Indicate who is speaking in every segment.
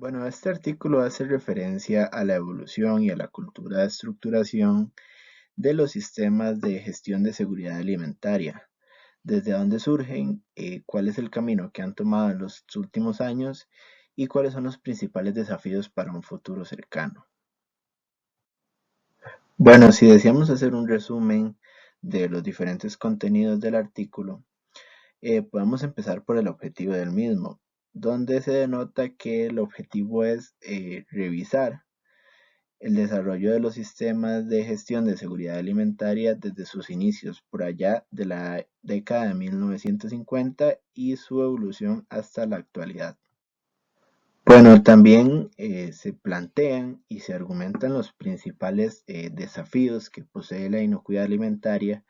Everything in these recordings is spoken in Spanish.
Speaker 1: Bueno, este artículo hace referencia a la evolución y a la cultura de estructuración de los sistemas de gestión de seguridad alimentaria, desde dónde surgen, cuál es el camino que han tomado en los últimos años y cuáles son los principales desafíos para un futuro cercano. Bueno, si deseamos hacer un resumen de los diferentes contenidos del artículo, podemos empezar por el objetivo del mismo, donde se denota que el objetivo es revisar el desarrollo de los sistemas de gestión de seguridad alimentaria desde sus inicios, por allá de la década de 1950 y su evolución hasta la actualidad. Bueno, también se plantean y se argumentan los principales desafíos que posee la inocuidad alimentaria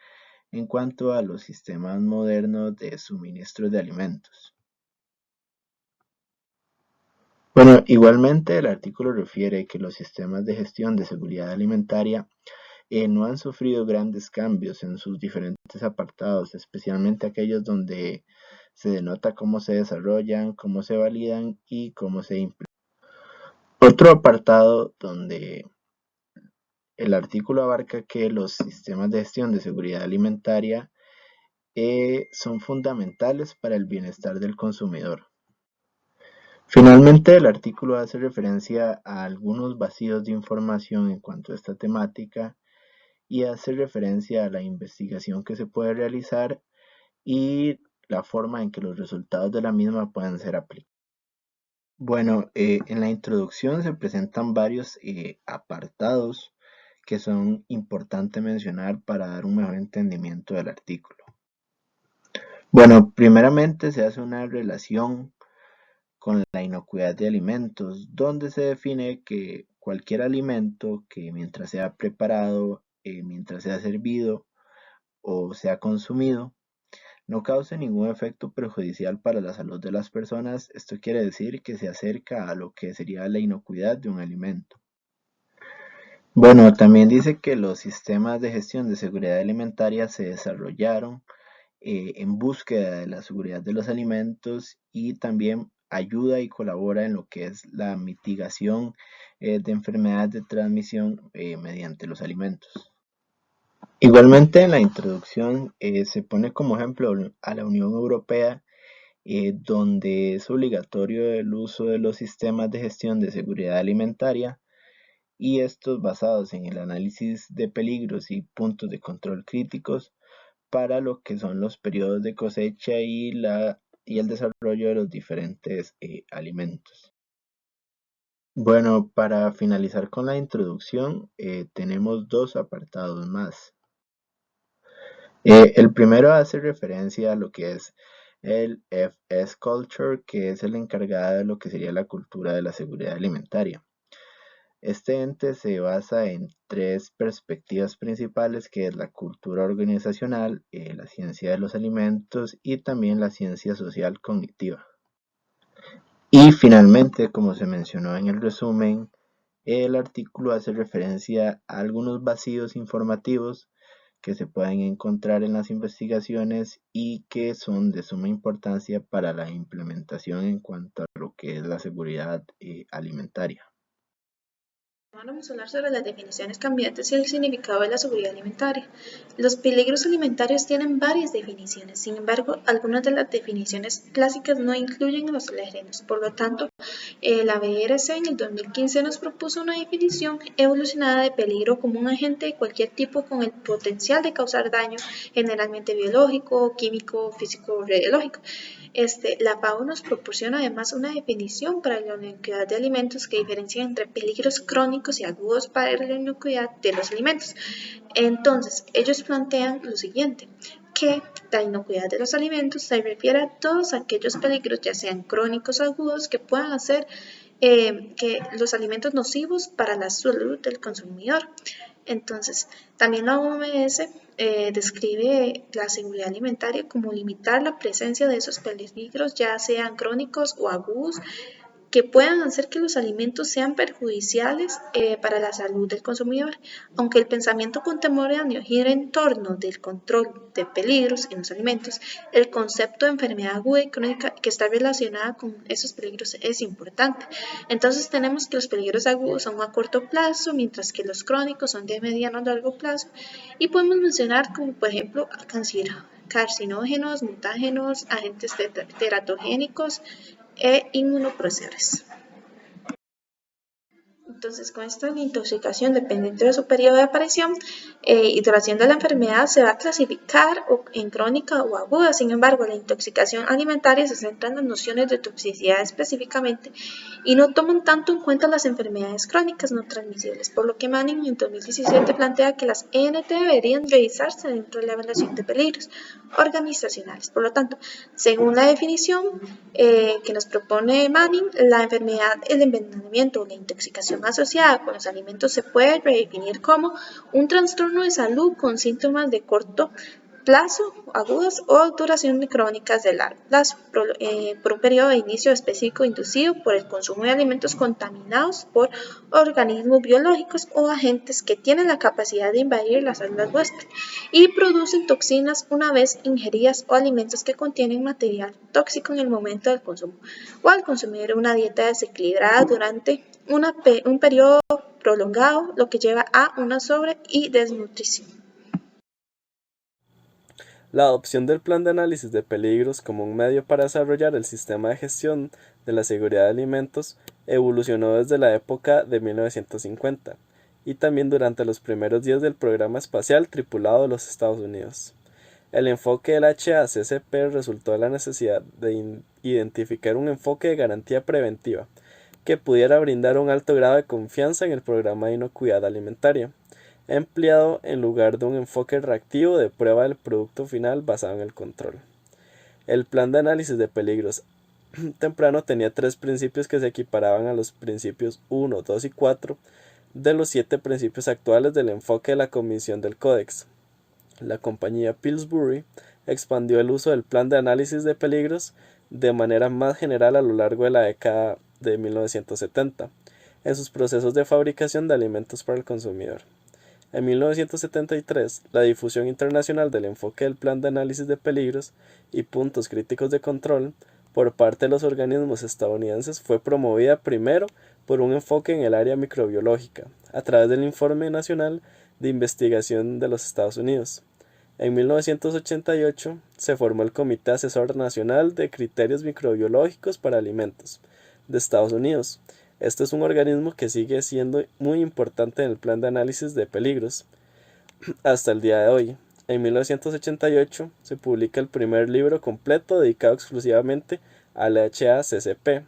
Speaker 1: en cuanto a los sistemas modernos de suministro de alimentos. Bueno, igualmente el artículo refiere que los sistemas de gestión de seguridad alimentaria no han sufrido grandes cambios en sus diferentes apartados, especialmente aquellos donde se denota cómo se desarrollan, cómo se validan y cómo se implementan. Otro apartado donde el artículo abarca que los sistemas de gestión de seguridad alimentaria son fundamentales para el bienestar del consumidor. Finalmente, el artículo hace referencia a algunos vacíos de información en cuanto a esta temática y hace referencia a la investigación que se puede realizar y la forma en que los resultados de la misma pueden ser aplicados. Bueno, en la introducción se presentan varios apartados que son importantes mencionar para dar un mejor entendimiento del artículo. Bueno, primeramente se hace una relación con la inocuidad de alimentos, donde se define que cualquier alimento que mientras sea preparado, mientras sea servido o sea consumido, no cause ningún efecto perjudicial para la salud de las personas. Esto quiere decir que se acerca a lo que sería la inocuidad de un alimento. Bueno, también dice que los sistemas de gestión de seguridad alimentaria se desarrollaron en búsqueda de la seguridad de los alimentos y también ayuda y colabora en lo que es la mitigación de enfermedades de transmisión mediante los alimentos. Igualmente en la introducción se pone como ejemplo a la Unión Europea, donde es obligatorio el uso de los sistemas de gestión de seguridad alimentaria y estos basados en el análisis de peligros y puntos de control críticos para lo que son los periodos de cosecha y el desarrollo de los diferentes alimentos. Bueno, para finalizar con la introducción, tenemos dos apartados más. El primero hace referencia a lo que es el FS Culture, que es el encargado de lo que sería la cultura de la seguridad alimentaria. Este ente se basa en tres perspectivas principales, que es la cultura organizacional, la ciencia de los alimentos y también la ciencia social cognitiva. Y finalmente, como se mencionó en el resumen, el artículo hace referencia a algunos vacíos informativos que se pueden encontrar en las investigaciones y que son de suma importancia para la implementación en cuanto a lo que es la seguridad alimentaria.
Speaker 2: Ahora vamos a hablar sobre las definiciones cambiantes y el significado de la seguridad alimentaria. Los peligros alimentarios tienen varias definiciones, sin embargo, algunas de las definiciones clásicas no incluyen a los alérgenos. Por lo tanto, la BRC en el 2015 nos propuso una definición evolucionada de peligro como un agente de cualquier tipo con el potencial de causar daño, generalmente biológico, químico, físico o radiológico. La FAO nos proporciona además una definición para la inocuidad de alimentos que diferencia entre peligros crónicos y agudos para la inocuidad de los alimentos. Entonces, ellos plantean lo siguiente, que la inocuidad de los alimentos se refiere a todos aquellos peligros, ya sean crónicos o agudos, que puedan hacer que los alimentos nocivos para la salud del consumidor. Entonces, también la OMS describe la seguridad alimentaria como limitar la presencia de esos peligros, ya sean crónicos o agudos, que puedan hacer que los alimentos sean perjudiciales para la salud del consumidor. Aunque el pensamiento contemporáneo gira en torno del control de peligros en los alimentos, el concepto de enfermedad aguda y crónica que está relacionada con esos peligros es importante. Entonces tenemos que los peligros agudos son a corto plazo, mientras que los crónicos son de mediano a largo plazo, y podemos mencionar como por ejemplo carcinógenos, mutágenos, agentes teratogénicos e inmunosupresores. Entonces, con esto la intoxicación, dependiendo de su periodo de aparición y duración de la enfermedad, se va a clasificar en crónica o aguda. Sin embargo, la intoxicación alimentaria se centra en las nociones de toxicidad específicamente y no toman tanto en cuenta las enfermedades crónicas no transmisibles, por lo que Manning en 2017 plantea que las ENT deberían revisarse dentro de la evaluación de peligros organizacionales. Por lo tanto, según la definición que nos propone Manning, la enfermedad, el envenenamiento o la intoxicación asociada con los alimentos se puede redefinir como un trastorno de salud con síntomas de corto plazo, agudos o duración crónicas de largo plazo, por un periodo de inicio específico inducido por el consumo de alimentos contaminados por organismos biológicos o agentes que tienen la capacidad de invadir las células huésped y producen toxinas una vez ingeridas, o alimentos que contienen material tóxico en el momento del consumo, o al consumir una dieta desequilibrada durante un periodo prolongado, lo que lleva a una sobre y desnutrición.
Speaker 3: La adopción del plan de análisis de peligros como un medio para desarrollar el sistema de gestión de la seguridad de alimentos evolucionó desde la época de 1950 y también durante los primeros días del programa espacial tripulado de los Estados Unidos. El enfoque del HACCP resultó de la necesidad de identificar un enfoque de garantía preventiva que pudiera brindar un alto grado de confianza en el programa de inocuidad alimentaria, empleado en lugar de un enfoque reactivo de prueba del producto final basado en el control. El plan de análisis de peligros temprano tenía 3 principios que se equiparaban a los principios 1, 2 y 4 de los 7 principios actuales del enfoque de la Comisión del Códex. La compañía Pillsbury expandió el uso del plan de análisis de peligros de manera más general a lo largo de la década de 1970 en sus procesos de fabricación de alimentos para el consumidor. En 1973, la difusión internacional del enfoque del plan de análisis de peligros y puntos críticos de control por parte de los organismos estadounidenses fue promovida primero por un enfoque en el área microbiológica, a través del Informe Nacional de Investigación de los Estados Unidos. En 1988 se formó el Comité Asesor Nacional de Criterios Microbiológicos para Alimentos de Estados Unidos. Este es un organismo que sigue siendo muy importante en el plan de análisis de peligros hasta el día de hoy. En 1988 se publica el primer libro completo dedicado exclusivamente al HACCP.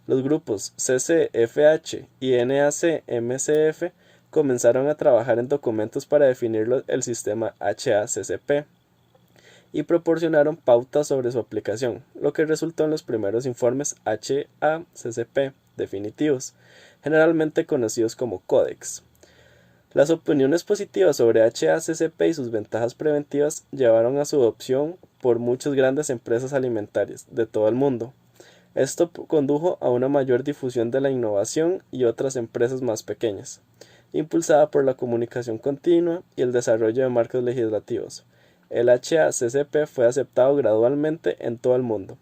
Speaker 3: Los grupos CCFH y NAC-MCF comenzaron a trabajar en documentos para definir el sistema HACCP y proporcionaron pautas sobre su aplicación, lo que resultó en los primeros informes HACCP definitivos, generalmente conocidos como Códex. Las opiniones positivas sobre HACCP y sus ventajas preventivas llevaron a su adopción por muchas grandes empresas alimentarias de todo el mundo. Esto condujo a una mayor difusión de la innovación y otras empresas más pequeñas, impulsada por la comunicación continua y el desarrollo de marcos legislativos. El HACCP fue aceptado gradualmente en todo el mundo,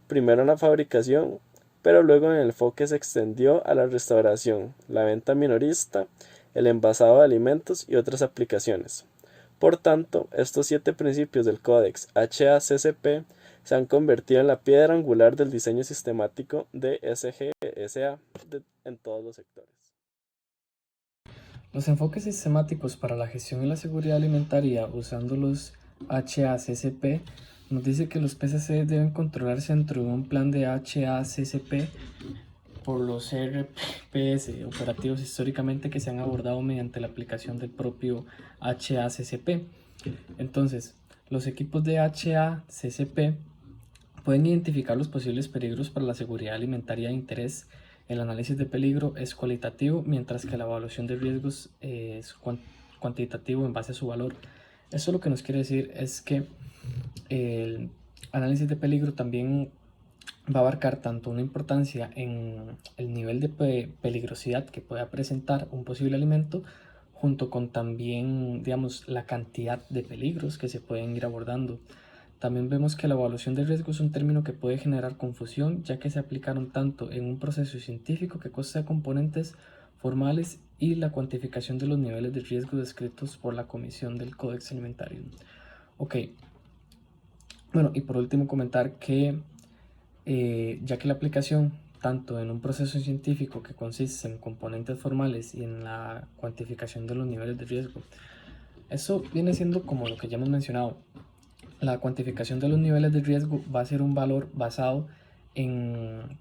Speaker 3: primero en la fabricación, pero luego en el enfoque se extendió a la restauración, la venta minorista, el envasado de alimentos y otras aplicaciones. Por tanto, estos 7 principios del Códex HACCP se han convertido en la piedra angular del diseño sistemático de SGSA en todos los sectores.
Speaker 4: Los enfoques sistemáticos para la gestión y la seguridad alimentaria usando los HACCP nos dice que los PCC deben controlarse dentro de un plan de HACCP por los RPS operativos históricamente que se han abordado mediante la aplicación del propio HACCP. Entonces, los equipos de HACCP pueden identificar los posibles peligros para la seguridad alimentaria de interés. El análisis de peligro es cualitativo, mientras que la evaluación de riesgos es cuantitativo en base a su valor. Esto lo que nos quiere decir es que el análisis de peligro también va a abarcar tanto una importancia en el nivel de peligrosidad que pueda presentar un posible alimento, junto con también, digamos, la cantidad de peligros que se pueden ir abordando. También vemos que la evaluación de riesgo es un término que puede generar confusión, ya que se aplicaron tanto en un proceso científico que consta de componentes formales y la cuantificación de los niveles de riesgo descritos por la Comisión del Códex Alimentario. Ok, bueno, y por último comentar que ya que la aplicación tanto en un proceso científico que consiste en componentes formales y en la cuantificación de los niveles de riesgo, eso viene siendo como lo que ya hemos mencionado. La cuantificación de los niveles de riesgo va a ser un valor basado en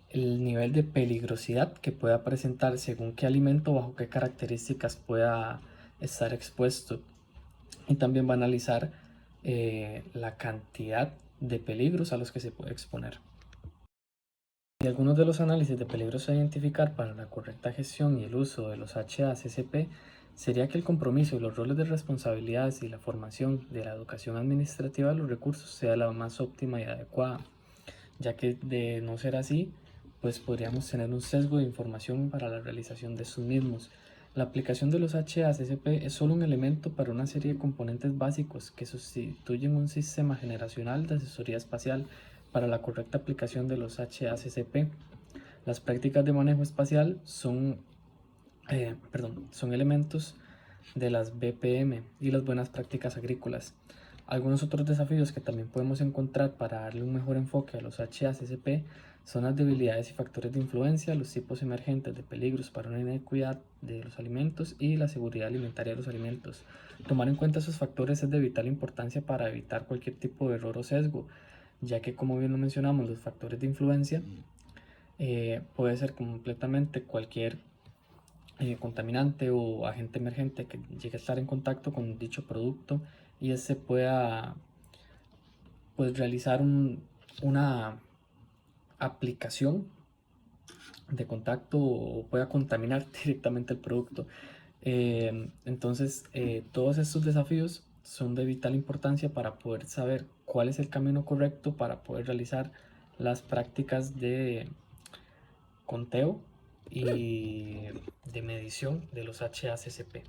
Speaker 4: el nivel de peligrosidad que pueda presentar según qué alimento, bajo qué características pueda estar expuesto. Y también va a analizar la cantidad de peligros a los que se puede exponer. Y algunos de los análisis de peligros a identificar para la correcta gestión y el uso de los HACCP sería que el compromiso y los roles de responsabilidades y la formación de la educación administrativa de los recursos sea la más óptima y adecuada, ya que de no ser así, pues podríamos tener un sesgo de información para la realización de estos mismos. La aplicación de los HACCP es solo un elemento para una serie de componentes básicos que sustituyen un sistema generacional de asesoría espacial para la correcta aplicación de los HACCP. Las prácticas de manejo espacial son elementos de las BPM y las buenas prácticas agrícolas. Algunos otros desafíos que también podemos encontrar para darle un mejor enfoque a los HACCP son las debilidades y factores de influencia, los tipos emergentes de peligros para una inequidad de los alimentos y la seguridad alimentaria de los alimentos. Tomar en cuenta esos factores es de vital importancia para evitar cualquier tipo de error o sesgo, ya que, como bien lo mencionamos, los factores de influencia puede ser completamente cualquier contaminante o agente emergente que llegue a estar en contacto con dicho producto y ese pueda, pues, realizar una aplicación de contacto o pueda contaminar directamente el producto. Entonces, todos estos desafíos son de vital importancia para poder saber cuál es el camino correcto para poder realizar las prácticas de conteo y de medición de los HACCP.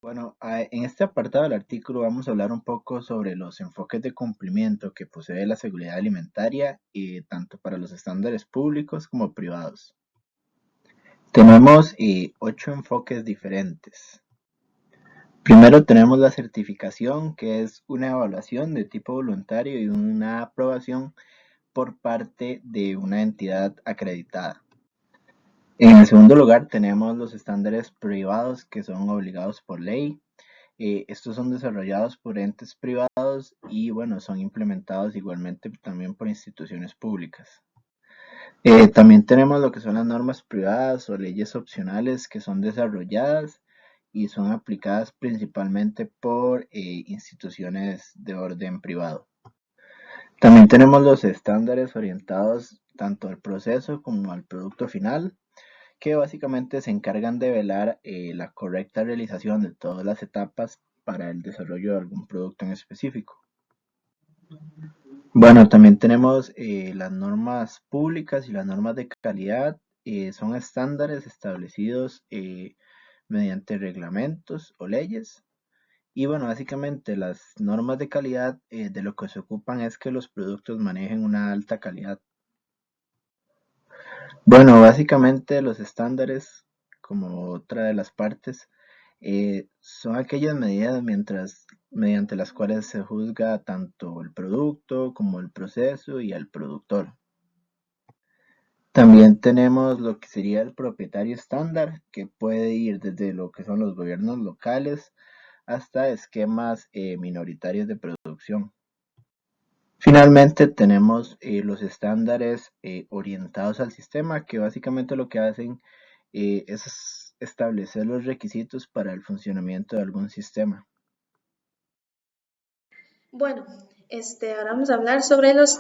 Speaker 1: Bueno, en este apartado del artículo vamos a hablar un poco sobre los enfoques de cumplimiento que posee la seguridad alimentaria, tanto para los estándares públicos como privados. Tenemos 8 enfoques diferentes. Primero tenemos la certificación, que es una evaluación de tipo voluntario y una aprobación por parte de una entidad acreditada. En el segundo lugar tenemos los estándares privados, que son obligados por ley. Estos son desarrollados por entes privados y bueno, son implementados igualmente también por instituciones públicas. También tenemos lo que son las normas privadas o leyes opcionales, que son desarrolladas y son aplicadas principalmente por instituciones de orden privado. También tenemos los estándares orientados tanto al proceso como al producto final, que básicamente se encargan de velar la correcta realización de todas las etapas para el desarrollo de algún producto en específico. Bueno, también tenemos las normas públicas y las normas de calidad. Son estándares establecidos mediante reglamentos o leyes. Y bueno, básicamente las normas de calidad de lo que se ocupan es que los productos manejen una alta calidad. Bueno, básicamente los estándares, como otra de las partes, son aquellas medidas mediante las cuales se juzga tanto el producto como el proceso y al productor. También tenemos lo que sería el propietario estándar, que puede ir desde lo que son los gobiernos locales hasta esquemas minoritarios de producción. Finalmente tenemos los estándares orientados al sistema, que básicamente lo que hacen es establecer los requisitos para el funcionamiento de algún sistema.
Speaker 2: Bueno, Ahora vamos a hablar sobre los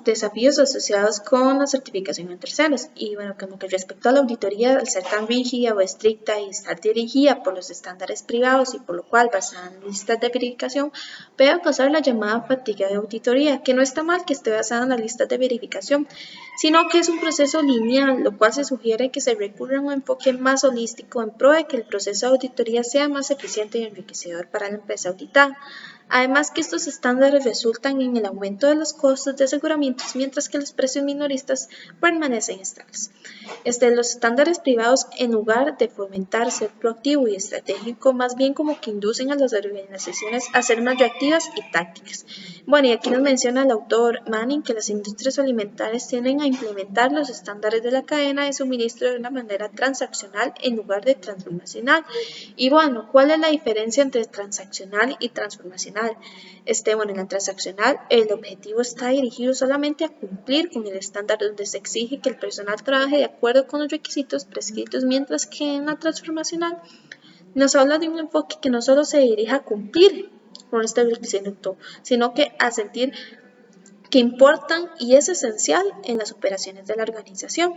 Speaker 2: desafíos asociados con la certificación en terceros. Y bueno, como que respecto a la auditoría, al ser tan rígida o estricta y estar dirigida por los estándares privados y por lo cual basada en listas de verificación, puede causar la llamada fatiga de auditoría, que no está mal que esté basada en las listas de verificación, sino que es un proceso lineal, lo cual se sugiere que se recurra a un enfoque más holístico en pro de que el proceso de auditoría sea más eficiente y enriquecedor para la empresa auditada. Además que estos estándares resultan en el aumento de los costos de aseguramientos, mientras que los precios minoristas permanecen estables. Los estándares privados, en lugar de fomentar ser proactivo y estratégico, más bien como que inducen a las organizaciones a ser más reactivas y tácticas. Bueno, y aquí nos menciona el autor Manning que las industrias alimentarias tienden a implementar los estándares de la cadena de suministro de una manera transaccional en lugar de transformacional. Y bueno, ¿cuál es la diferencia entre transaccional y transformacional? Bueno, en la transaccional el objetivo está dirigido solamente a cumplir con el estándar donde se exige que el personal trabaje de acuerdo con los requisitos prescritos, mientras que en la transformacional nos habla de un enfoque que no solo se dirige a cumplir con este requisito, sino que a sentir que importan y es esencial en las operaciones de la organización.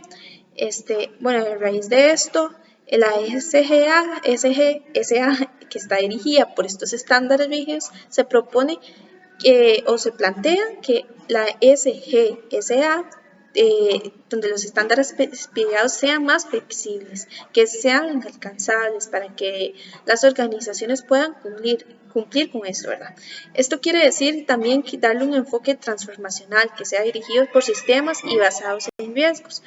Speaker 2: Bueno, a raíz de esto, la SGA, que está dirigida por estos estándares rígidos, se propone o se plantea que la SGSA, donde los estándares pedidos sean más flexibles, que sean alcanzables para que las organizaciones puedan cumplir con esto, ¿verdad? Esto quiere decir también que darle un enfoque transformacional que sea dirigido por sistemas y basados en riesgos,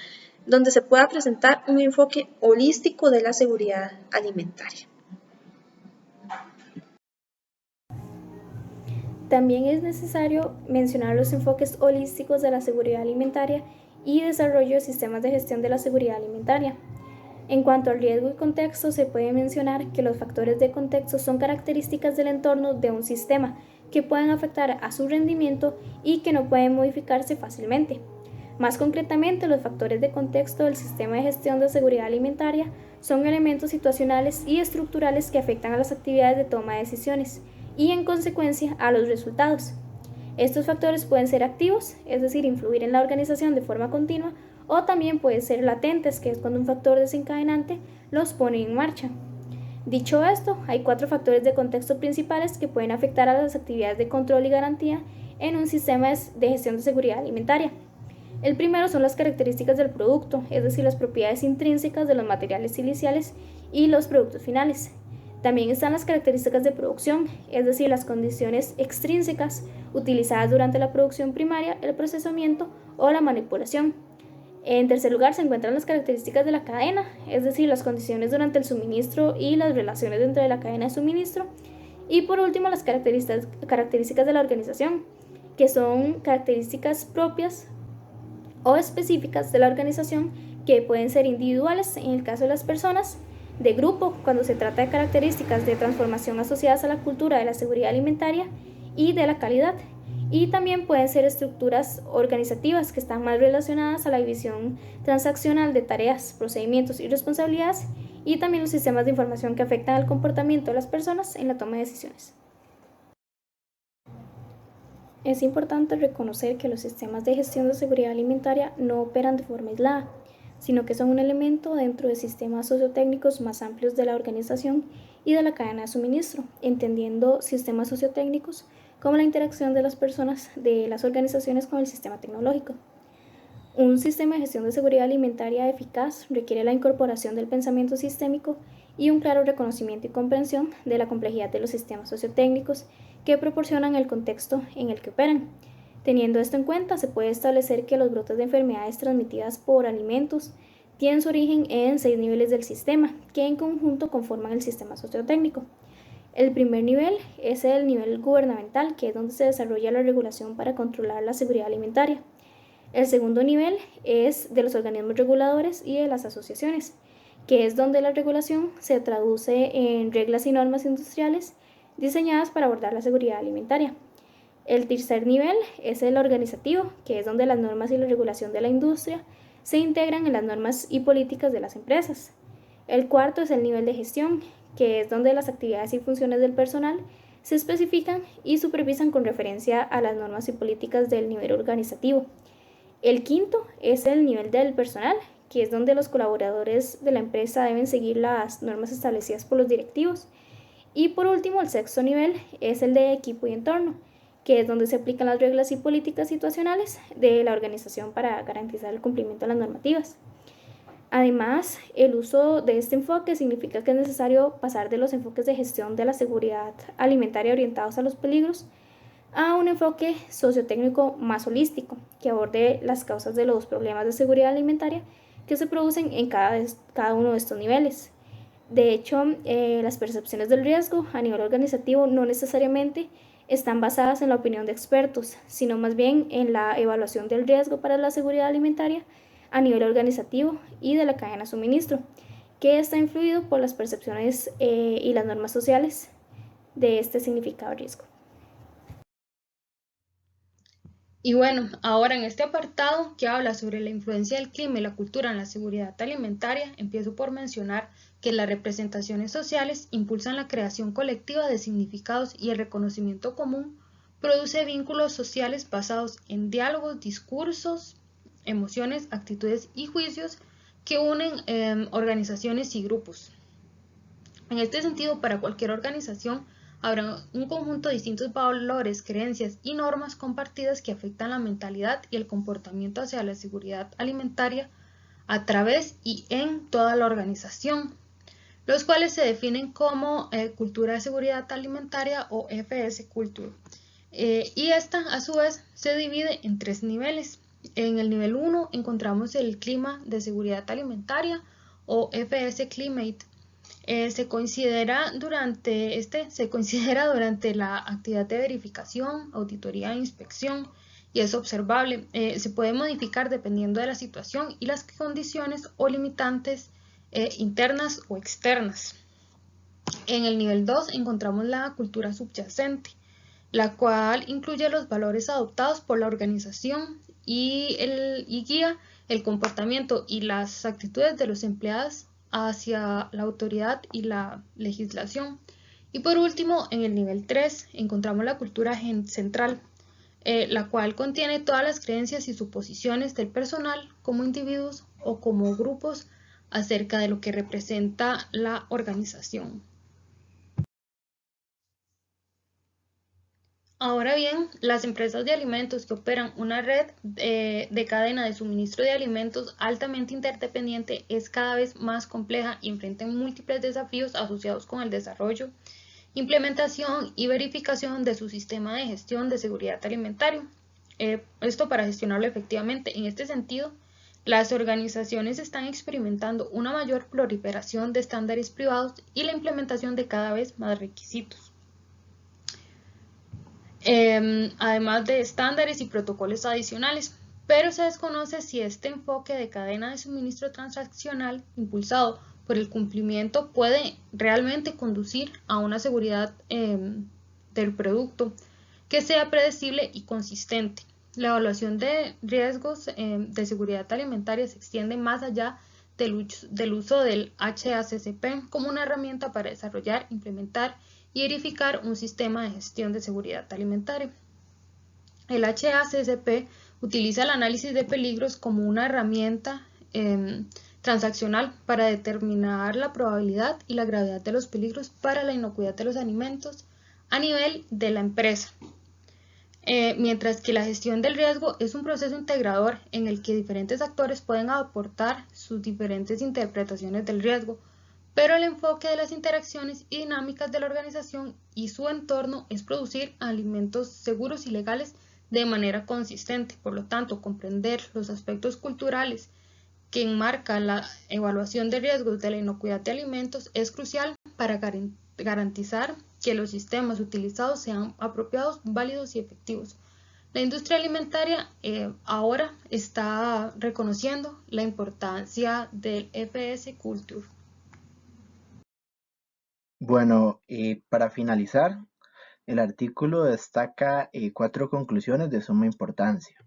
Speaker 2: donde se pueda presentar un enfoque holístico de la seguridad alimentaria.
Speaker 5: También es necesario mencionar los enfoques holísticos de la seguridad alimentaria y desarrollo de sistemas de gestión de la seguridad alimentaria. En cuanto al riesgo y contexto, se puede mencionar que los factores de contexto son características del entorno de un sistema que pueden afectar a su rendimiento y que no pueden modificarse fácilmente. Más concretamente, los factores de contexto del sistema de gestión de seguridad alimentaria son elementos situacionales y estructurales que afectan a las actividades de toma de decisiones y, en consecuencia, a los resultados. Estos factores pueden ser activos, es decir, influir en la organización de forma continua, o también pueden ser latentes, que es cuando un factor desencadenante los pone en marcha. Dicho esto, hay 4 factores de contexto principales que pueden afectar a las actividades de control y garantía en un sistema de gestión de seguridad alimentaria. El primero son las características del producto, es decir, las propiedades intrínsecas de los materiales iniciales y los productos finales. También están las características de producción, es decir, las condiciones extrínsecas utilizadas durante la producción primaria, el procesamiento o la manipulación. En tercer lugar se encuentran las características de la cadena, es decir, las condiciones durante el suministro y las relaciones dentro de la cadena de suministro. Y por último, las características de la organización, que son características propias o específicas de la organización que pueden ser individuales en el caso de las personas, de grupo cuando se trata de características de transformación asociadas a la cultura de la seguridad alimentaria y de la calidad, y también pueden ser estructuras organizativas que están más relacionadas a la división transaccional de tareas, procedimientos y responsabilidades, y también los sistemas de información que afectan al comportamiento de las personas en la toma de decisiones. Es importante reconocer que los sistemas de gestión de seguridad alimentaria no operan de forma aislada, sino que son un elemento dentro de sistemas sociotécnicos más amplios de la organización y de la cadena de suministro, entendiendo sistemas sociotécnicos como la interacción de las personas de las organizaciones con el sistema tecnológico. Un sistema de gestión de seguridad alimentaria eficaz requiere la incorporación del pensamiento sistémico y un claro reconocimiento y comprensión de la complejidad de los sistemas sociotécnicos que proporcionan el contexto en el que operan. Teniendo esto en cuenta, se puede establecer que los brotes de enfermedades transmitidas por alimentos tienen su origen en 6 niveles del sistema, que en conjunto conforman el sistema sociotécnico. El primer nivel es el nivel gubernamental, que es donde se desarrolla la regulación para controlar la seguridad alimentaria. El segundo nivel es de los organismos reguladores y de las asociaciones, que es donde la regulación se traduce en reglas y normas industriales diseñadas para abordar la seguridad alimentaria. El tercer nivel es el organizativo, que es donde las normas y la regulación de la industria se integran en las normas y políticas de las empresas. El cuarto es el nivel de gestión, que es donde las actividades y funciones del personal se especifican y supervisan con referencia a las normas y políticas del nivel organizativo. El quinto es el nivel del personal, que es donde los colaboradores de la empresa deben seguir las normas establecidas por los directivos. Y por último, el sexto nivel es el de equipo y entorno, que es donde se aplican las reglas y políticas situacionales de la organización para garantizar el cumplimiento de las normativas. Además, el uso de este enfoque significa que es necesario pasar de los enfoques de gestión de la seguridad alimentaria orientados a los peligros a un enfoque sociotécnico más holístico, que aborde las causas de los problemas de seguridad alimentaria que se producen en cada uno de estos niveles. De hecho, las percepciones del riesgo a nivel organizativo no necesariamente están basadas en la opinión de expertos, sino más bien en la evaluación del riesgo para la seguridad alimentaria a nivel organizativo y de la cadena de suministro, que está influido por las percepciones y las normas sociales de este significado riesgo.
Speaker 6: Y bueno, ahora en este apartado que habla sobre la influencia del clima y la cultura en la seguridad alimentaria, empiezo por mencionar que las representaciones sociales impulsan la creación colectiva de significados y el reconocimiento común produce vínculos sociales basados en diálogos, discursos, emociones, actitudes y juicios que unen organizaciones y grupos. En este sentido, para cualquier organización, habrá un conjunto de distintos valores, creencias y normas compartidas que afectan la mentalidad y el comportamiento hacia la seguridad alimentaria a través y en toda la organización, los cuales se definen como cultura de seguridad alimentaria o FS Culture. Y esta, a su vez, se divide en 3 niveles. En el nivel 1 encontramos el clima de seguridad alimentaria o FS Climate. Se considera durante la actividad de verificación, auditoría e inspección y es observable. Se puede modificar dependiendo de la situación y las condiciones o limitantes internas o externas. En el nivel 2 encontramos la cultura subyacente, la cual incluye los valores adoptados por la organización y guía el comportamiento y las actitudes de los empleados hacia la autoridad y la legislación. Y por último, en el nivel 3 encontramos la cultura central, la cual contiene todas las creencias y suposiciones del personal como individuos o como grupos acerca de lo que representa la organización. Ahora bien, las empresas de alimentos que operan una red de cadena de suministro de alimentos altamente interdependiente es cada vez más compleja y enfrentan múltiples desafíos asociados con el desarrollo, implementación y verificación de su sistema de gestión de seguridad alimentaria. Esto para gestionarlo efectivamente. En este sentido, las organizaciones están experimentando una mayor proliferación de estándares privados y la implementación de cada vez más requisitos. Además de estándares y protocolos adicionales, pero se desconoce si este enfoque de cadena de suministro transaccional impulsado por el cumplimiento puede realmente conducir a una seguridad del producto que sea predecible y consistente. La evaluación de riesgos de seguridad alimentaria se extiende más allá del uso del HACCP como una herramienta para desarrollar, implementar y verificar un sistema de gestión de seguridad alimentaria. El HACCP utiliza el análisis de peligros como una herramienta transaccional para determinar la probabilidad y la gravedad de los peligros para la inocuidad de los alimentos a nivel de la empresa. Mientras que la gestión del riesgo es un proceso integrador en el que diferentes actores pueden aportar sus diferentes interpretaciones del riesgo, pero el enfoque de las interacciones y dinámicas de la organización y su entorno es producir alimentos seguros y legales de manera consistente. Por lo tanto, comprender los aspectos culturales que enmarcan la evaluación de riesgos de la inocuidad de alimentos es crucial para garantizar que los sistemas utilizados sean apropiados, válidos y efectivos. La industria alimentaria ahora está reconociendo la importancia del FS Culture.
Speaker 1: Bueno, para finalizar, el artículo destaca 4 conclusiones de suma importancia.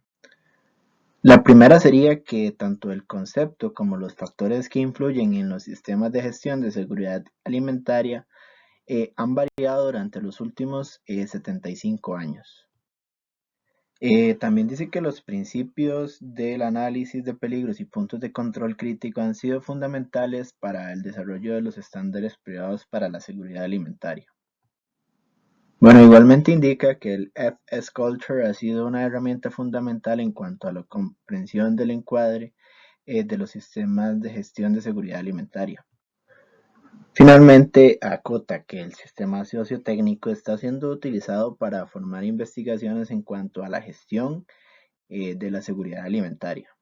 Speaker 1: La primera sería que tanto el concepto como los factores que influyen en los sistemas de gestión de seguridad alimentaria han variado durante los últimos 75 años. También dice que los principios del análisis de peligros y puntos de control crítico han sido fundamentales para el desarrollo de los estándares privados para la seguridad alimentaria. Bueno, igualmente indica que el FS Culture ha sido una herramienta fundamental en cuanto a la comprensión del encuadre de los sistemas de gestión de seguridad alimentaria. Finalmente, acota que el sistema sociotécnico está siendo utilizado para formar investigaciones en cuanto a la gestión de la seguridad alimentaria.